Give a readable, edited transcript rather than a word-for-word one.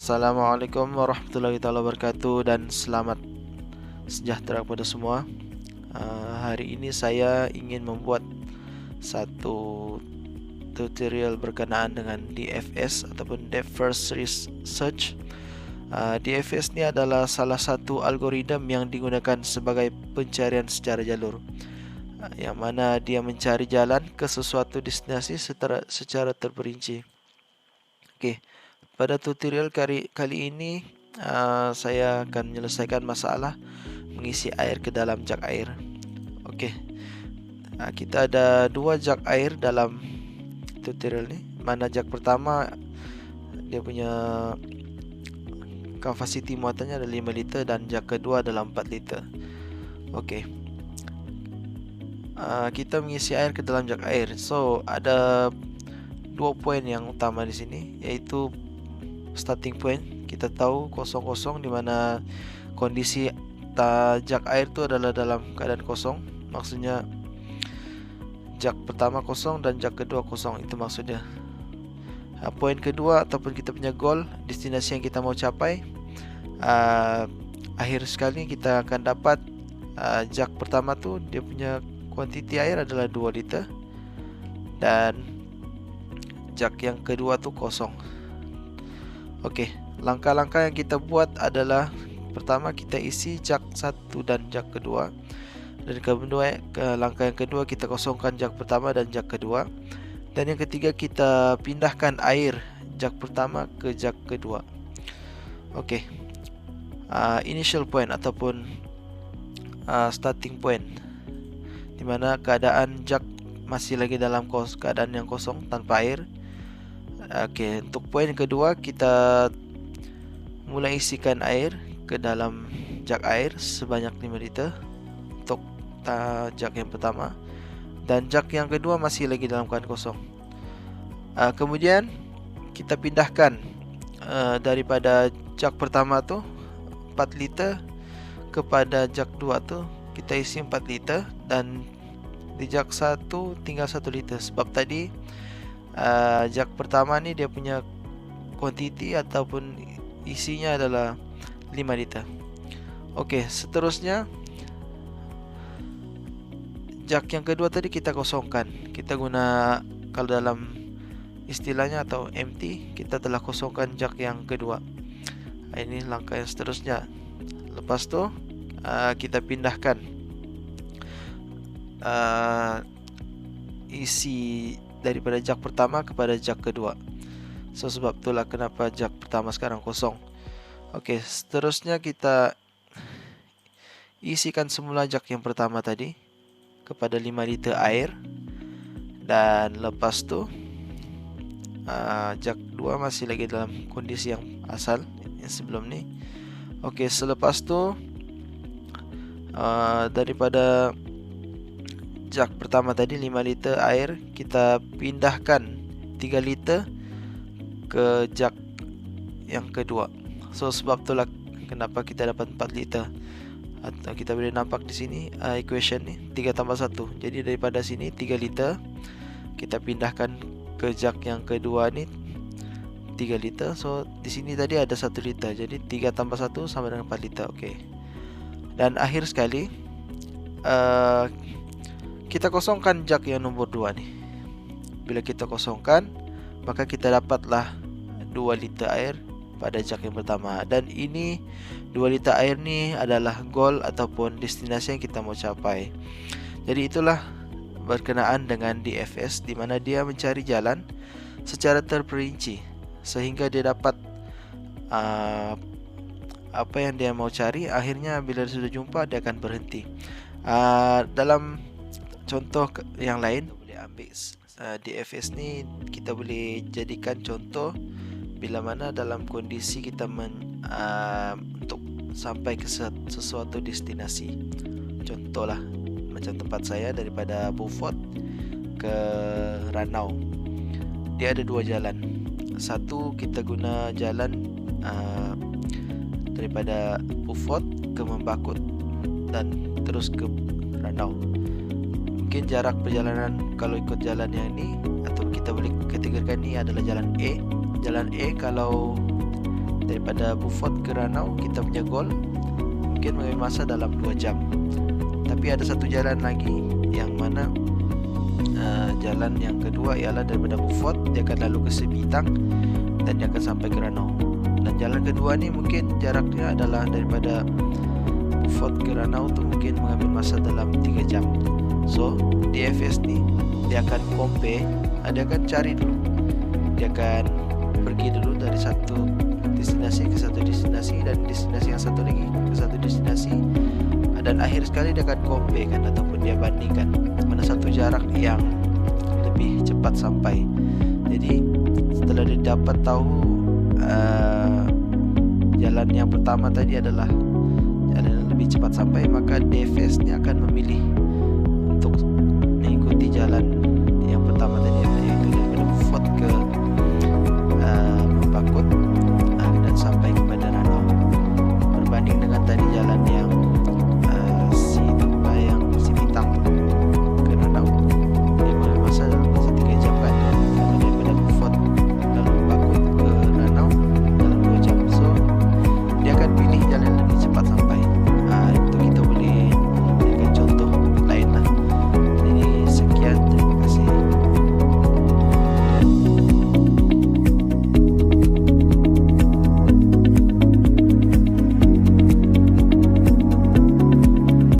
Assalamualaikum warahmatullahi wabarakatuh dan selamat sejahtera kepada semua. Hari ini saya ingin membuat satu tutorial berkenaan dengan DFS ataupun Depth First Search. DFS ni adalah salah satu algoritma yang digunakan sebagai pencarian secara jalur, yang mana dia mencari jalan ke sesuatu destinasi secara terperinci. Okey. Pada tutorial kali ini saya akan menyelesaikan masalah mengisi air ke dalam jak air. Okey. Kita ada dua jak air dalam tutorial ni. Mana jak pertama dia punya kapasiti muatannya ada 5 liter dan jak kedua adalah 4 liter. Okey. Kita mengisi air ke dalam jak air. So ada dua poin yang utama di sini, iaitu starting point. Kita tahu kosong-kosong, di mana kondisi jak air itu adalah dalam keadaan kosong. Maksudnya jak pertama kosong dan jak kedua kosong, itu maksudnya. Poin kedua ataupun kita punya goal, destinasi yang kita mau capai, akhir sekali kita akan dapat jak pertama tu dia punya kuantiti air adalah 2 liter dan jak yang kedua tu kosong. Okey, langkah-langkah yang kita buat adalah pertama kita isi jak 1 dan jak kedua, dan langkah yang kedua kita kosongkan jak pertama dan jak kedua, dan yang ketiga kita pindahkan air jak pertama ke jak kedua. Okey, initial point ataupun starting point, di mana keadaan jak masih lagi dalam keadaan yang kosong tanpa air. Okey, untuk poin kedua kita mulai isikan air ke dalam jak air sebanyak 5 liter untuk jak yang pertama, dan jak yang kedua masih lagi dalam keadaan kosong. Kemudian kita pindahkan daripada jak pertama tu 4 liter kepada jak 2 tu kita isi 4 liter, dan di jak 1 tinggal 1 liter sebab tadi jak pertama ni dia punya kuantiti ataupun isinya adalah 5 liter. Okey, seterusnya jak yang kedua tadi kita kosongkan. Kita guna, kalau dalam istilahnya atau empty, kita telah kosongkan jak yang kedua. Ini langkah yang seterusnya. Lepas tu kita pindahkan isi daripada jak pertama kepada jak kedua. So sebab itulah kenapa jak pertama sekarang kosong. Okey, seterusnya kita isikan semula jak yang pertama tadi kepada 5 liter air, dan lepas tu jak 2 masih lagi dalam kondisi yang asal yang sebelum ni. Okey, selepas tu daripada jak pertama tadi 5 liter air, kita pindahkan 3 liter ke jak yang kedua. So sebab itulah kenapa kita dapat 4 liter. Atau kita boleh nampak di sini equation ni 3 tambah 1. Jadi daripada sini 3 liter kita pindahkan ke jak yang kedua ni 3 liter. So di sini tadi ada 1 liter. Jadi 3 tambah 1 sama dengan 4 liter. Okey. Dan akhir sekali kita kosongkan jak yang nombor 2 ni. Bila kita kosongkan, maka kita dapatlah 2 liter air pada jak yang pertama. Dan ini 2 liter air ni adalah goal ataupun destinasi yang kita mau capai. Jadi itulah berkenaan dengan DFS, di mana dia mencari jalan secara terperinci sehingga dia dapat apa yang dia mau cari. Akhirnya bila sudah jumpa, dia akan berhenti. Dalam contoh yang lain, boleh ambil DFS ni, kita boleh jadikan contoh bila mana dalam kondisi kita untuk sampai ke sesuatu destinasi. Contohlah macam tempat saya daripada Beaufort ke Ranau, dia ada dua jalan. Satu, kita guna jalan daripada Beaufort ke Membakut dan terus ke Ranau. Mungkin jarak perjalanan kalau ikut jalan yang ni, atau kita boleh kategorikan ni adalah jalan A. Jalan A kalau daripada Beaufort ke Ranau, kita punya goal mungkin mengambil masa dalam 2 jam. Tapi ada satu jalan lagi yang mana jalan yang kedua ialah daripada Beaufort, dia akan lalu ke Sebitang dan dia akan sampai ke Ranau. Dan jalan kedua ni mungkin jaraknya adalah daripada Beaufort ke Ranau tu mungkin mengambil masa dalam 3 jam. So DFS ni dia akan compare, dia akan cari dulu, dia akan pergi dulu dari satu destinasi ke satu destinasi dan destinasi yang satu lagi ke satu destinasi, dan akhir sekali dia akan compare kan, ataupun dia bandingkan mana satu jarak yang lebih cepat sampai. Jadi setelah dia dapat tahu jalan yang pertama tadi adalah jalan yang lebih cepat sampai, maka DFS ni akan memilih untuk mengikuti jalan yang pertama tadi,